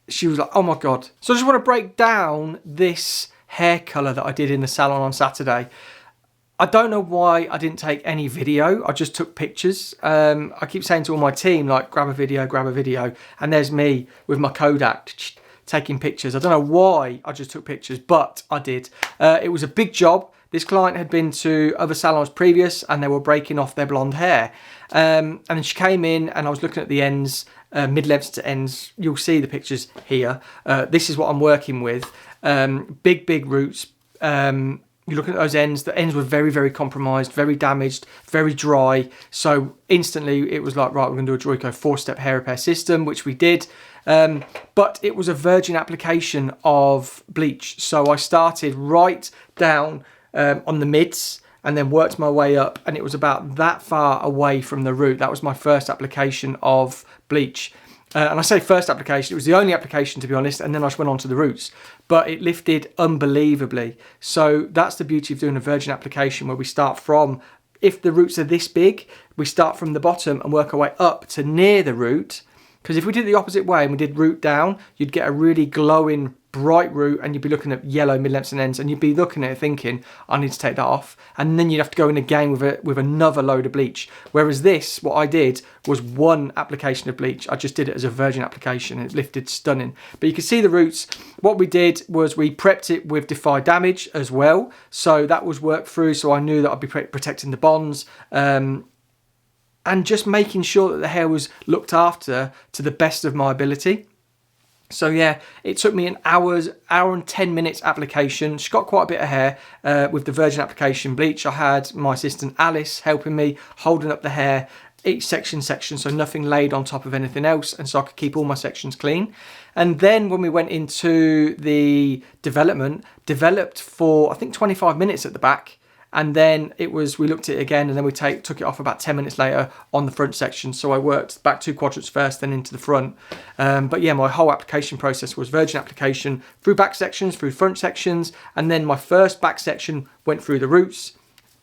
she was like, oh my God. So I just want to break down this hair colour that I did in the salon on Saturday. I don't know why I didn't take any video. I just took pictures. I keep saying to all my team, like, grab a video. And there's me with my Kodak taking pictures. I don't know why I just took pictures, but I did. It was a big job. This client had been to other salons previous and they were breaking off their blonde hair. And then she came in and I was looking at the ends, mid-lengths to ends. You'll see the pictures here. This is what I'm working with. Big roots. You look at those ends, the ends were very, very compromised, very damaged, very dry. So instantly it was like, right, we're going to do a Joico 4-step hair repair system, which we did. But it was a virgin application of bleach. So I started right down on the mids and then worked my way up. And it was about that far away from the root. That was my first application of bleach. And I say first application, it was the only application, to be honest, and then I just went on to the roots. But it lifted unbelievably. So that's the beauty of doing a virgin application, where we start from, if the roots are this big, we start from the bottom and work our way up to near the root. Because if we did it the opposite way and we did root down, you'd get a really glowing, bright root, and you'd be looking at yellow mid-lengths and ends, and you'd be looking at it thinking, I need to take that off. And then you'd have to go in again with another load of bleach. Whereas this, what I did was one application of bleach. I just did it as a virgin application and it lifted stunning. But you can see the roots. What we did was we prepped it with Defy Damage as well. So that was worked through, so I knew that I'd be protecting the bonds. And just making sure that the hair was looked after to the best of my ability. So yeah, it took me an hour and 10 minutes application. She got quite a bit of hair with the virgin application bleach. I had my assistant Alice helping me, holding up the hair, each section, so nothing laid on top of anything else, and so I could keep all my sections clean. And then when we went into the developed for, I think, 25 minutes at the back. And then we looked at it again, and then we took it off about 10 minutes later on the front section. So I worked back 2 quadrants first, then into the front. But yeah, my whole application process was virgin application through back sections, through front sections. And then my first back section went through the roots,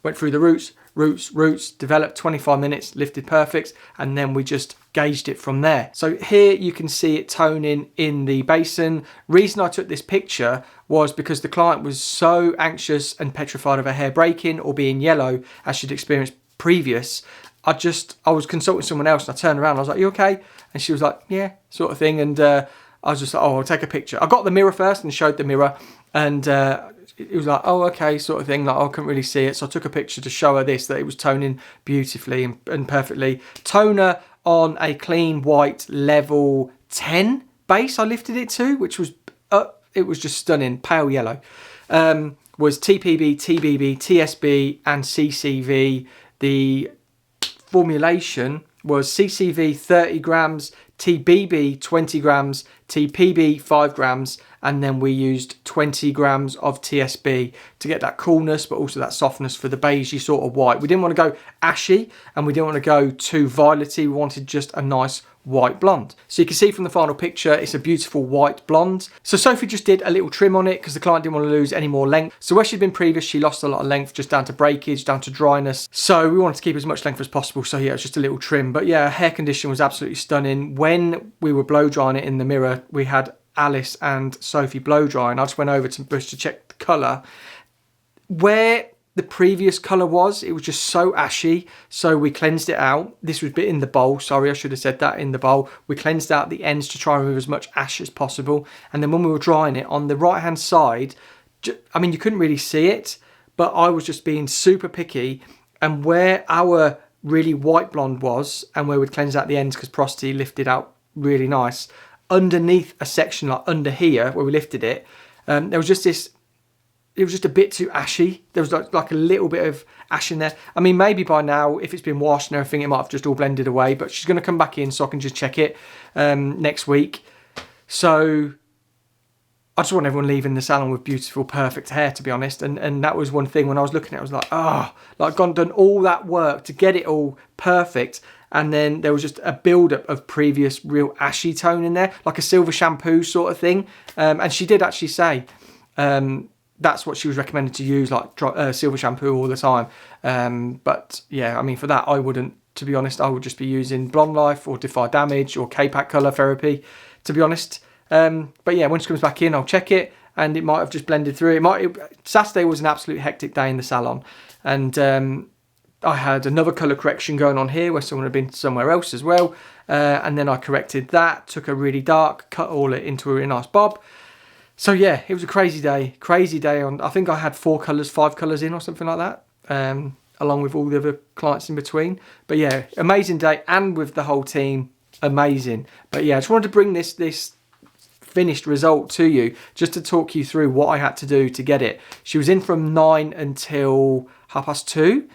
roots, developed 25 minutes, lifted perfect. And then we just gauged it from there. So here you can see it toning in the basin. Reason I took this picture was because the client was so anxious and petrified of her hair breaking or being yellow, as she'd experienced previous. I was consulting someone else, and I turned around and I was like, you okay? And she was like, yeah, sort of thing. And I was just like, oh, I'll take a picture. I got the mirror first and showed the mirror, and it was like, oh, okay, sort of thing. Like, I couldn't really see it. So I took a picture to show her that it was toning beautifully and perfectly. Toner on a clean white level 10 base I lifted it to, which was it was just stunning, pale yellow. Was TPB, TBB, TSB and CCV. The formulation was CCV 30 grams, TBB 20 grams, TPB 5 grams, and then we used 20 grams of TSB to get that coolness, but also that softness for the beigey sort of white. We didn't want to go ashy, and we didn't want to go too violety. We wanted just a nice white blonde. So you can see from the final picture, it's a beautiful white blonde. So Sophie just did a little trim on it because the client didn't want to lose any more length. So where she'd been previous, she lost a lot of length just down to breakage, down to dryness. So we wanted to keep as much length as possible. So yeah, it was just a little trim. But yeah, hair condition was absolutely stunning. When we were blow drying it in the mirror, we had Alice and Sophie blow drying. I just went over to Bush to check the colour. Where the previous colour was, it was just so ashy, so we cleansed it out. This was a bit in the bowl, sorry, I should have said that, in the bowl. We cleansed out the ends to try and remove as much ash as possible. And then when we were drying it, on the right hand side, I mean, you couldn't really see it, but I was just being super picky. And where our really white blonde was, and where we'd cleansed out the ends because porosity lifted out really nice, underneath a section like under here where we lifted it, there was just this, it was just a bit too ashy. There was like a little bit of ash in there. I mean, maybe by now, if it's been washed and everything, it might have just all blended away, but she's going to come back in so I can just check it next week. So I just want everyone leaving the salon with beautiful, perfect hair, to be honest. And that was one thing when I was looking at it, I was like, oh, like I've done all that work to get it all perfect. And then there was just a build-up of previous real ashy tone in there, like a silver shampoo sort of thing. And she did actually say that's what she was recommended to use, like silver shampoo all the time. But yeah, I mean, for that, I wouldn't, to be honest. I would just be using Blonde Life or Defy Damage or K-Pack Colour Therapy, to be honest. But yeah, when she comes back in, I'll check it, and it might have just blended through. Saturday was an absolute hectic day in the salon, and I had another colour correction going on here where someone had been somewhere else as well, and then I corrected that, took a really dark, cut all it into a really nice bob. So yeah, it was a crazy day on, I think I had 5 colours in or something like that, along with all the other clients in between. But yeah, amazing day, and with the whole team, amazing. But yeah, I just wanted to bring this finished result to you, just to talk you through what I had to do to get it. She was in from 9 until 2:30.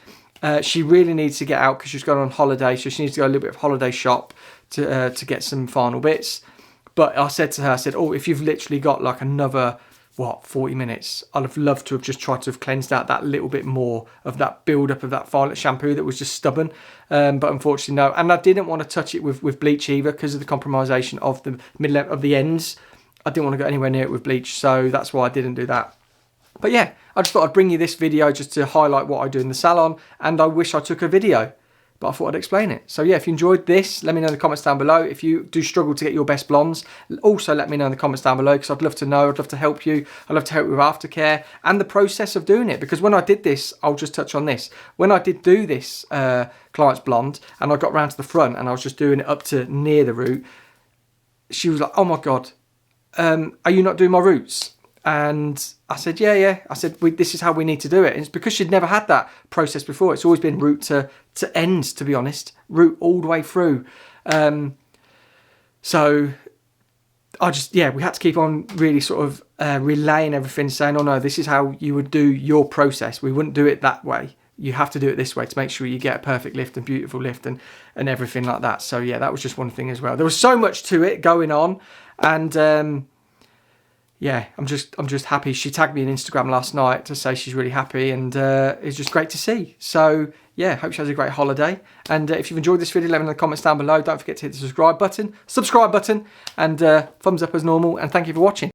She really needs to get out because she's going on holiday, so she needs to go a little bit of holiday shop to get some final bits. But I said to her, I said, oh, if you've literally got like another, 40 minutes, I'd have loved to have just tried to have cleansed out that little bit more of that build-up of that violet shampoo that was just stubborn. But unfortunately, no. And I didn't want to touch it with bleach either because of the compromisation of the middle of the ends. I didn't want to go anywhere near it with bleach, so that's why I didn't do that. But yeah, I just thought I'd bring you this video just to highlight what I do in the salon, and I wish I took a video, but I thought I'd explain it. So yeah, if you enjoyed this, let me know in the comments down below. If you do struggle to get your best blondes, also let me know in the comments down below, because I'd love to know. I'd love to help you. I'd love to help with aftercare and the process of doing it, because when I did this, I'll just touch on this. When I did do this client's blonde, and I got round to the front and I was just doing it up to near the root, she was like, oh my God, are you not doing my roots? And I said, yeah. I said, this is how we need to do it. And it's because she'd never had that process before. It's always been root to end, to be honest. Root all the way through. So I just, we had to keep on really sort of relaying everything, saying, oh no, this is how you would do your process. We wouldn't do it that way. You have to do it this way to make sure you get a perfect lift and beautiful lift and everything like that. So yeah, that was just one thing as well. There was so much to it going on, and yeah, I'm just happy. She tagged me on Instagram last night to say she's really happy, and it's just great to see. So yeah, hope she has a great holiday. And if you've enjoyed this video, let me know in the comments down below. Don't forget to hit the subscribe button, and thumbs up as normal. And thank you for watching.